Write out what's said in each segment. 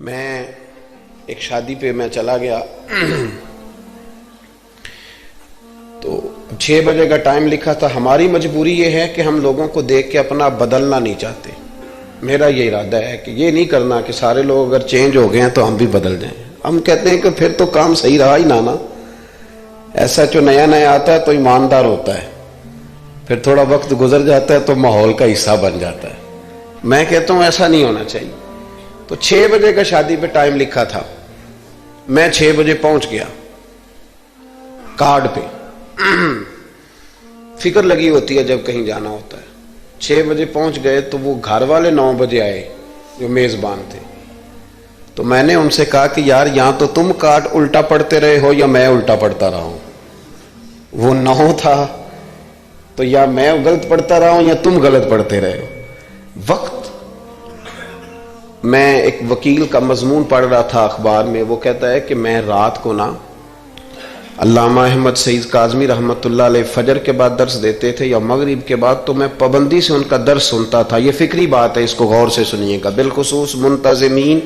میں ایک شادی پہ میں چلا گیا تو 6 بجے کا ٹائم لکھا تھا. ہماری مجبوری یہ ہے کہ ہم لوگوں کو دیکھ کے اپنا بدلنا نہیں چاہتے. میرا یہ ارادہ ہے کہ یہ نہیں کرنا کہ سارے لوگ اگر چینج ہو گئے ہیں تو ہم بھی بدل جائیں. ہم کہتے ہیں کہ پھر تو کام صحیح رہا ہی نہ. ایسا جو نیا نیا آتا ہے تو ایماندار ہوتا ہے, پھر تھوڑا وقت گزر جاتا ہے تو ماحول کا حصہ بن جاتا ہے. میں کہتا ہوں ایسا نہیں ہونا چاہیے. تو 6 بجے کا شادی پہ ٹائم لکھا تھا, میں 6 بجے پہنچ گیا. کارڈ پہ فکر لگی ہوتی ہے جب کہیں جانا ہوتا ہے. 6 بجے پہنچ گئے تو وہ گھر والے 9 بجے آئے جو میزبان تھے. تو میں نے ان سے کہا کہ یار یہاں تو تم کارڈ الٹا پڑھتے رہے ہو یا میں الٹا پڑھتا رہا ہوں. وہ 9 تھا تو یا میں غلط پڑھتا رہا ہوں یا تم غلط پڑھتے رہے ہو. وقت میں ایک وکیل کا مضمون پڑھ رہا تھا اخبار میں, وہ کہتا ہے کہ میں رات کو نا علامہ احمد سعید کاظمی رحمۃ اللہ علیہ فجر کے بعد درس دیتے تھے یا مغرب کے بعد, تو میں پابندی سے ان کا درس سنتا تھا. یہ فکری بات ہے, اس کو غور سے سنیے گا, بالخصوص منتظمین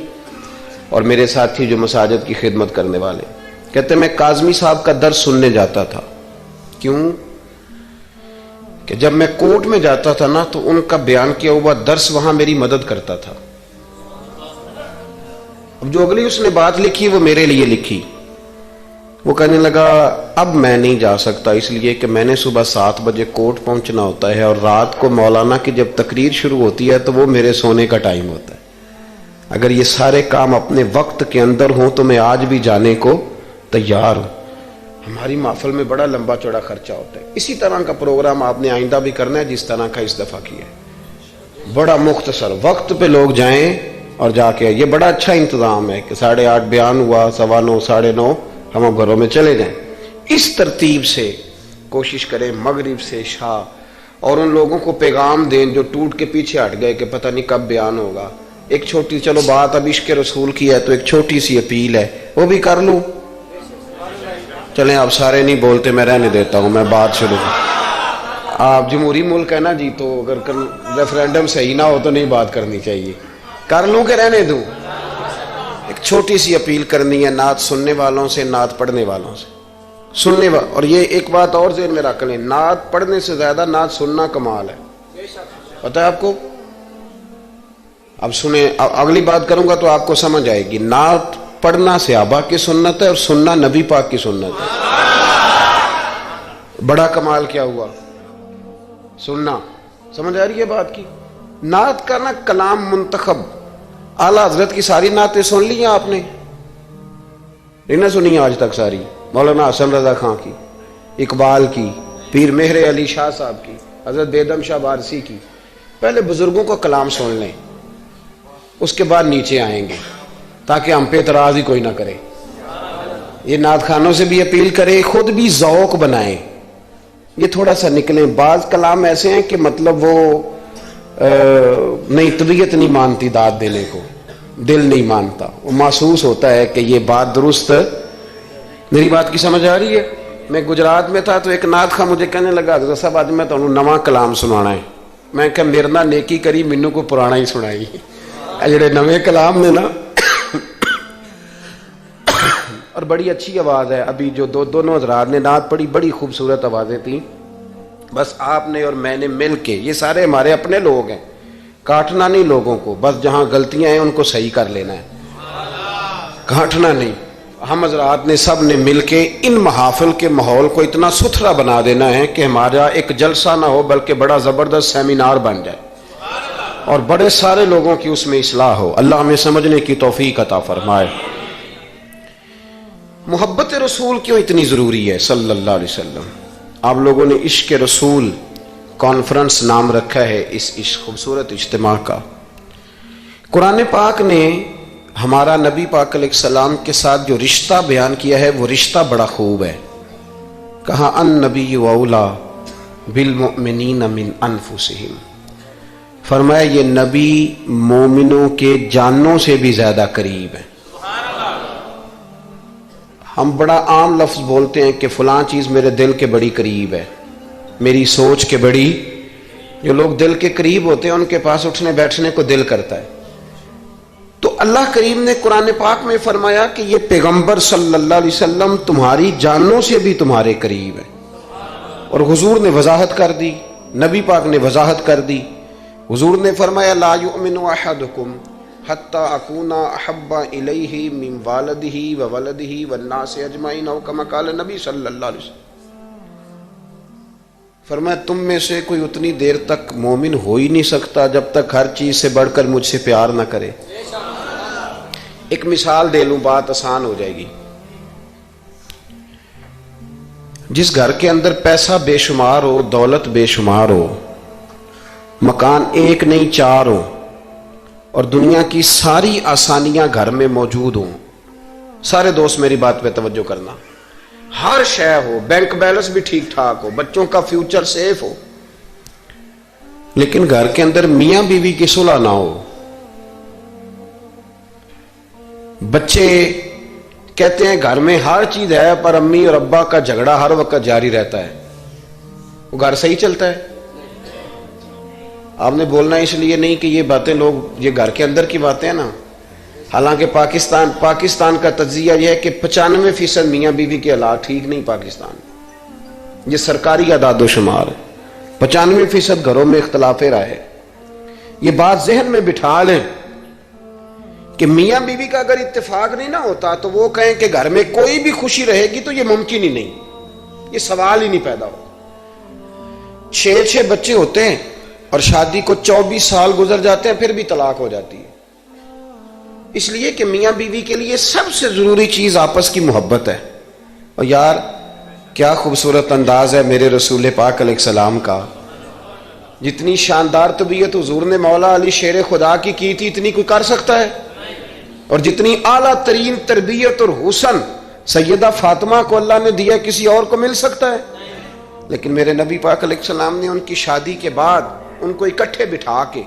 اور میرے ساتھی جو مساجد کی خدمت کرنے والے. کہتے میں کاظمی صاحب کا درس سننے جاتا تھا. کیوں کہ جب میں کورٹ میں جاتا تھا نا تو ان کا بیان کیا ہوا درس وہاں میری مدد کرتا تھا. اب جو اگلی اس نے بات لکھی وہ میرے لیے لکھی. وہ کہنے لگا اب میں نہیں جا سکتا اس لیے کہ میں نے صبح 7 بجے کورٹ پہنچنا ہوتا ہے اور رات کو مولانا کی جب تقریر شروع ہوتی ہے تو وہ میرے سونے کا ٹائم ہوتا ہے. اگر یہ سارے کام اپنے وقت کے اندر ہوں تو میں آج بھی جانے کو تیار ہوں. ہماری محفل میں بڑا لمبا چوڑا خرچہ ہوتا ہے. اسی طرح کا پروگرام آپ نے آئندہ بھی کرنا ہے جس طرح کا اس دفعہ کیا ہے. بڑا مختصر وقت پہ لوگ جائیں اور جا کے, یہ بڑا اچھا انتظام ہے کہ 8:30 بیان ہوا, 9:15 9:30 ہم گھروں میں چلے جائیں. اس ترتیب سے کوشش کریں مغرب سے عشاء, اور ان لوگوں کو پیغام دیں جو ٹوٹ کے پیچھے ہٹ گئے کہ پتہ نہیں کب بیان ہوگا. ایک چھوٹی, چلو بات اب عشق رسول کی ہے تو ایک چھوٹی سی اپیل ہے, وہ بھی کر لوں. چلیں آپ سارے نہیں بولتے, میں رہنے دیتا ہوں, میں بات شروع. آپ جمہوری ملک ہے نا جی, تو اگر ریفرینڈم صحیح نہ ہو تو نہیں بات کرنی چاہیے. کر لوں کہ رہنے دوں؟ ایک چھوٹی سی اپیل کرنی ہے نعت سننے والوں سے, نعت پڑھنے والوں سے. اور یہ ایک بات اور ذہن میں رکھ لیں, نعت پڑھنے سے زیادہ نعت سننا کمال ہے. پتہ ہے آپ کو؟ اب سنیں, اگلی بات کروں گا تو آپ کو سمجھ آئے گی. نعت پڑھنا صحابہ کی سنت ہے اور سننا نبی پاک کی سنت ہے. بڑا کمال کیا ہوا سننا. سمجھ آ رہی ہے بات کی؟ نعت کا نا کلام منتخب, اعلیٰ حضرت کی ساری نعتیں سن لی ہیں آپ نے؟ نہیں نہ سنی آج تک ساری. مولانا حسن رضا خان کی, اقبال کی, پیر مہر علی شاہ صاحب کی, حضرت بیدم شاہ بارسی کی. پہلے بزرگوں کو کلام سن لیں, اس کے بعد نیچے آئیں گے تاکہ ہم پہ اعتراض ہی کوئی نہ کرے. یہ نعت خانوں سے بھی اپیل کریں, خود بھی ذوق بنائیں, یہ تھوڑا سا نکلیں. بعض کلام ایسے ہیں کہ مطلب وہ نہیں, طبیعت نہیں مانتی داد دینے کو, دل نہیں مانتا, وہ محسوس ہوتا ہے کہ یہ بات درست. میری بات کی سمجھ آ رہی ہے؟ میں گجرات میں تھا تو ایک نعت خواں مجھے کہنے لگا حضرت صاحب آج میں تمہیں نواں کلام سنانا ہے. میں کہ میرے نہ نیکی کری, مینوں کو پرانا ہی سنائی. جڑے نویں کلام میں نا اور بڑی اچھی آواز ہے. ابھی جو دونوں حضرات نے نعت پڑھی بڑی خوبصورت آوازیں تھیں. بس آپ نے اور میں نے مل کے, یہ سارے ہمارے اپنے لوگ ہیں, کاٹنا نہیں لوگوں کو, بس جہاں غلطیاں ہیں ان کو صحیح کر لینا ہے, کاٹنا نہیں. ہم حضرات نے سب نے مل کے ان محافل کے ماحول کو اتنا ستھرا بنا دینا ہے کہ ہمارا ایک جلسہ نہ ہو بلکہ بڑا زبردست سیمینار بن جائے اور بڑے سارے لوگوں کی اس میں اصلاح ہو. اللہ ہمیں سمجھنے کی توفیق عطا فرمائے. محبت رسول کیوں اتنی ضروری ہے صلی اللہ علیہ وسلم؟ آپ لوگوں نے عشق رسول کانفرنس نام رکھا ہے اس خوبصورت اجتماع کا. قرآن پاک نے ہمارا نبی پاک علیہ السلام کے ساتھ جو رشتہ بیان کیا ہے وہ رشتہ بڑا خوب ہے. کہا النبی اولا بالمؤمنین من انفسہم, فرمایا یہ نبی مومنوں کے جانوں سے بھی زیادہ قریب ہے. ہم بڑا عام لفظ بولتے ہیں کہ فلاں چیز میرے دل کے بڑی قریب ہے, میری سوچ کے بڑی. جو لوگ دل کے قریب ہوتے ہیں ان کے پاس اٹھنے بیٹھنے کو دل کرتا ہے. تو اللہ کریم نے قرآن پاک میں فرمایا کہ یہ پیغمبر صلی اللہ علیہ وسلم تمہاری جانوں سے بھی تمہارے قریب ہے، اور حضور نے وضاحت کر دی، نبی پاک نے وضاحت کر دی. حضور نے فرمایا لا یؤمن احدکم حتی اکون احب الیہ من والدہ وولدہ والناس اجمعین، او کما قال نبی صلی اللہ علیہ وسلم. فرمایا تم میں سے کوئی اتنی دیر تک مومن ہو ہی نہیں سکتا جب تک ہر چیز سے بڑھ کر مجھ سے پیار نہ کرے. ایک مثال دے لوں، بات آسان ہو جائے گی. جس گھر کے اندر پیسہ بے شمار ہو، دولت بے شمار ہو، مکان ایک نہیں چار ہو، اور دنیا کی ساری آسانیاں گھر میں موجود ہوں، سارے دوست میری بات پہ توجہ کرنا، ہر شے ہو، بینک بیلنس بھی ٹھیک ٹھاک ہو، بچوں کا فیوچر سیف ہو، لیکن گھر کے اندر میاں بیوی کی صلح نہ ہو. بچے کہتے ہیں گھر میں ہر چیز ہے پر امی اور ابا کا جھگڑا ہر وقت جاری رہتا ہے، وہ گھر صحیح چلتا ہے؟ آپ نے بولنا اس لیے نہیں کہ یہ باتیں لوگ، یہ گھر کے اندر کی باتیں ہیں نا. حالانکہ پاکستان کا تجزیہ یہ ہے کہ 95% میاں بیوی کے حالات ٹھیک نہیں. پاکستان یہ سرکاری اعداد و شمار ہے، 95% گھروں میں اختلاف رائے ہے. یہ بات ذہن میں بٹھا لیں کہ میاں بیوی کا اگر اتفاق نہیں نہ ہوتا تو وہ کہیں کہ گھر میں کوئی بھی خوشی رہے گی تو یہ ممکن ہی نہیں، یہ سوال ہی نہیں پیدا ہوتا. 6 بچے ہوتے ہیں اور شادی کو 24 سال گزر جاتے ہیں پھر بھی طلاق ہو جاتی ہے. اس لیے کہ میاں بیوی کے لیے سب سے ضروری چیز آپس کی محبت ہے. اور یار کیا خوبصورت انداز ہے میرے رسول پاک علیہ السلام کا، جتنی شاندار طبیعت حضور نے مولا علی شیر خدا کی تھی اتنی کوئی کر سکتا ہے؟ اور جتنی اعلیٰ ترین تربیت اور حسن سیدہ فاطمہ کو اللہ نے دیا کسی اور کو مل سکتا ہے؟ لیکن میرے نبی پاک علیہ السلام نے ان کی شادی کے بعد ان کو اکٹھے بٹھا کے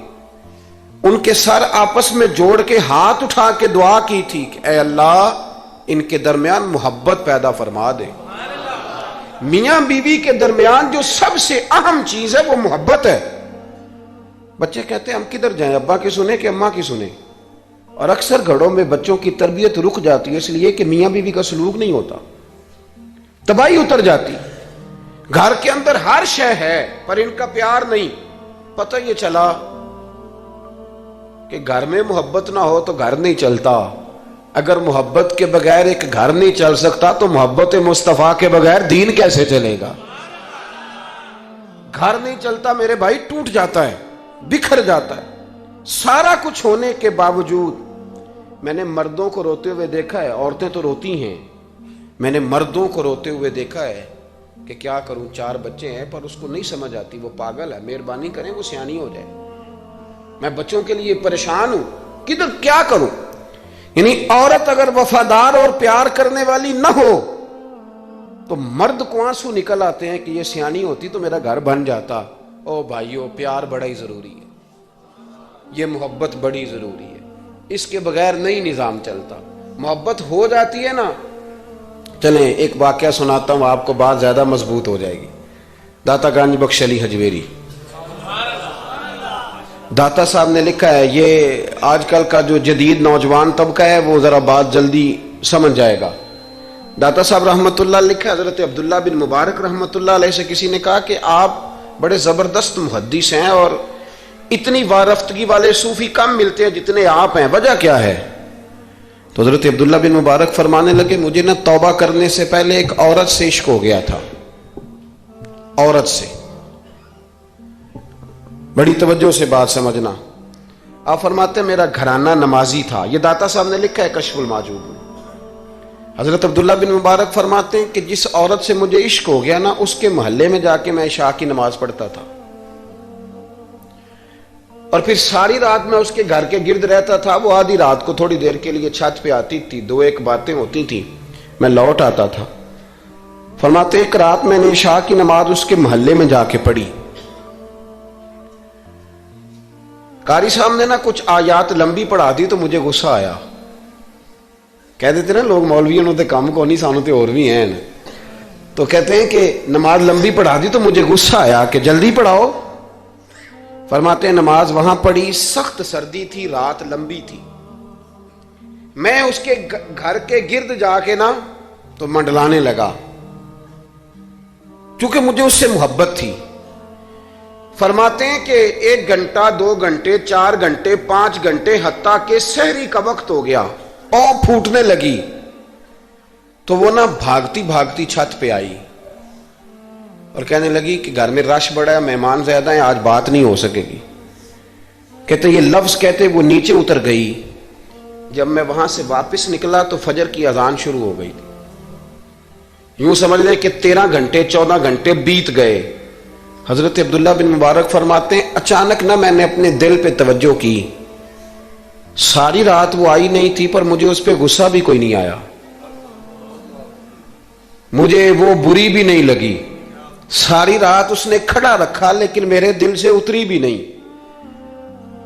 ان کے سر آپس میں جوڑ کے ہاتھ اٹھا کے دعا کی تھی کہ اے اللہ ان کے درمیان محبت پیدا فرما دے. میاں بیوی کے درمیان جو سب سے اہم چیز ہے وہ محبت ہے. بچے کہتے ہیں ہم کدھر جائیں، ابا کی سنیں کہ اماں کی سنیں؟ اور اکثر گھروں میں بچوں کی تربیت رک جاتی ہے اس لیے کہ میاں بیوی کا سلوک نہیں ہوتا، تباہی اتر جاتی. گھر کے اندر ہر شے ہے پر ان کا پیار نہیں. پتہ یہ چلا کہ گھر میں محبت نہ ہو تو گھر نہیں چلتا. اگر محبت کے بغیر ایک گھر نہیں چل سکتا تو محبت مصطفیٰ کے بغیر دین کیسے چلے گا؟ گھر نہیں چلتا میرے بھائی، ٹوٹ جاتا ہے، بکھر جاتا ہے. سارا کچھ ہونے کے باوجود میں نے مردوں کو روتے ہوئے دیکھا ہے، عورتیں تو روتی ہیں، میں نے مردوں کو روتے ہوئے دیکھا ہے کہ کیا کروں 4 بچے ہیں پر اس کو نہیں سمجھ آتی، وہ پاگل ہے، مہربانی کریں وہ سیانی ہو جائے، میں بچوں کے لیے پریشان ہوں، کدھر کیا کروں. یعنی عورت اگر وفادار اور پیار کرنے والی نہ ہو تو مرد کو آنسو نکل آتے ہیں کہ یہ سیانی ہوتی تو میرا گھر بن جاتا. او بھائیو پیار بڑا ہی ضروری ہے، یہ محبت بڑی ضروری ہے، اس کے بغیر نہیں نظام چلتا. محبت ہو جاتی ہے نا. چلیں ایک واقعہ سناتا ہوں آپ کو، بات زیادہ مضبوط ہو جائے گی. داتا گنج بخش علی حجویری داتا صاحب نے لکھا ہے، یہ آج کل کا جو جدید نوجوان طبقہ ہے وہ ذرا بات جلدی سمجھ جائے گا. داتا صاحب رحمۃ اللہ لکھا، حضرت عبداللہ بن مبارک رحمۃ اللہ علیہ سے کسی نے کہا کہ آپ بڑے زبردست محدث ہیں اور اتنی وارفتگی والے صوفی کم ملتے ہیں جتنے آپ ہیں، وجہ کیا ہے؟ تو حضرت عبداللہ بن مبارک فرمانے لگے مجھے نہ توبہ کرنے سے پہلے ایک عورت سے عشق ہو گیا تھا، عورت سے. بڑی توجہ سے بات سمجھنا. آپ فرماتے ہیں میرا گھرانہ نمازی تھا، یہ داتا صاحب نے لکھا ہے کشف الماجوب میں. حضرت عبداللہ بن مبارک فرماتے ہیں کہ جس عورت سے مجھے عشق ہو گیا نا اس کے محلے میں جا کے میں عشاء کی نماز پڑھتا تھا اور پھر ساری رات میں اس کے گھر کے گرد رہتا تھا. وہ آدھی رات کو تھوڑی دیر کے لیے چھت پہ آتی تھی، 2-1 باتیں ہوتی تھیں، میں لوٹ آتا تھا. فرماتے ایک رات میں نے عشاء کی نماز اس کے محلے میں جا کے پڑھی. قاری صاحب نے نا کچھ آیات لمبی پڑھا دی تو مجھے غصہ آیا. کہہ دیتے نا لوگ مولویوں نے کام کو نہیں سانو تے اور بھی ہیں، تو کہتے ہیں کہ نماز لمبی پڑھا دی تو مجھے غصہ آیا کہ جلدی پڑھاؤ. فرماتے ہیں نماز وہاں پڑھی، سخت سردی تھی، رات لمبی تھی. میں اس کے گھر کے گرد جا کے نا تو منڈلانے لگا، کیونکہ مجھے اس سے محبت تھی۔ فرماتے ہیں کہ 1 گھنٹہ 2 گھنٹے 4 گھنٹے 5 گھنٹے حتیٰ کہ سحری کا وقت ہو گیا اور پھوٹنے لگی، تو وہ نا بھاگتی بھاگتی چھت پہ آئی اور کہنے لگی کہ گھر میں رش بڑا ہے، مہمان زیادہ ہیں، آج بات نہیں ہو سکے گی۔ کہتے یہ لفظ کہتے وہ نیچے اتر گئی۔ جب میں وہاں سے واپس نکلا تو فجر کی اذان شروع ہو گئی تھی۔ یوں سمجھ لیں کہ 13 گھنٹے 14 گھنٹے بیت گئے۔ حضرت عبداللہ بن مبارک فرماتے ہیں اچانک نہ میں نے اپنے دل پہ توجہ کی، ساری رات وہ آئی نہیں تھی پر مجھے اس پہ غصہ بھی کوئی نہیں آیا، مجھے وہ بری بھی نہیں لگی، ساری رات اس نے کھڑا رکھا لیکن میرے دل سے اتری بھی نہیں۔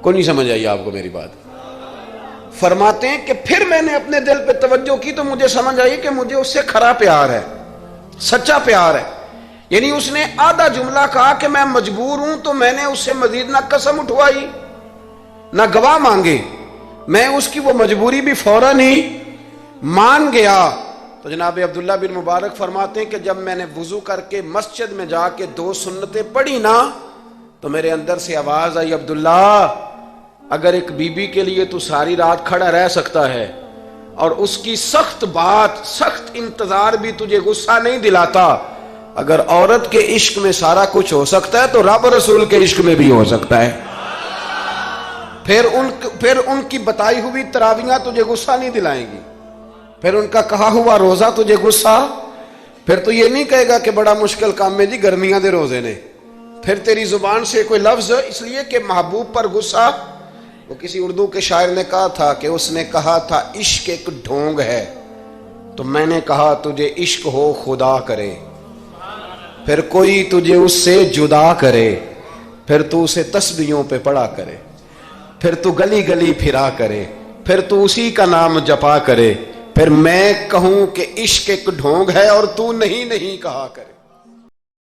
کوئی نہیں سمجھ آئی آپ کو میری بات؟ فرماتے ہیں کہ پھر میں نے اپنے دل پہ توجہ کی تو مجھے سمجھ آئی کہ مجھے اس سے کھرا پیار ہے، سچا پیار ہے۔ یعنی اس نے آدھا جملہ کہا کہ میں مجبور ہوں، تو میں نے اس سے مزید نہ قسم اٹھوائی نہ گواہ مانگے، میں اس کی وہ مجبوری بھی فوراً ہی مان گیا۔ تو جناب عبداللہ بن مبارک فرماتے ہیں کہ جب میں نے وضو کر کے مسجد میں جا کے 2 سنتیں پڑھی نا تو میرے اندر سے آواز آئی، عبداللہ اگر ایک بی بی کے لیے تو ساری رات کھڑا رہ سکتا ہے اور اس کی سخت بات سخت انتظار بھی تجھے غصہ نہیں دلاتا، اگر عورت کے عشق میں سارا کچھ ہو سکتا ہے تو رب رسول کے عشق میں بھی ہو سکتا ہے۔ پھر ان کی بتائی ہوئی تراویحاں تجھے غصہ نہیں دلائیں گی، پھر ان کا کہا ہوا روزہ تجھے غصہ، پھر تو یہ نہیں کہے گا کہ بڑا مشکل کام ہے جی گرمیاں دے روزے نے، پھر تیری زبان سے کوئی لفظ، اس لیے کہ محبوب پر غصہ۔ وہ کسی اردو کے شاعر نے کہا تھا کہ اس نے کہا تھا عشق ایک ڈھونگ ہے، تو میں نے کہا تجھے عشق ہو خدا کرے، پھر کوئی تجھے اس سے جدا کرے، پھر تو اسے تسبیحوں پہ پڑھا کرے، پھر تو گلی گلی پھرا کرے، پھر تو اسی کا نام جپا کرے، پھر میں کہوں کہ عشق ایک ڈھونگ ہے اور تو نہیں کہا کرے۔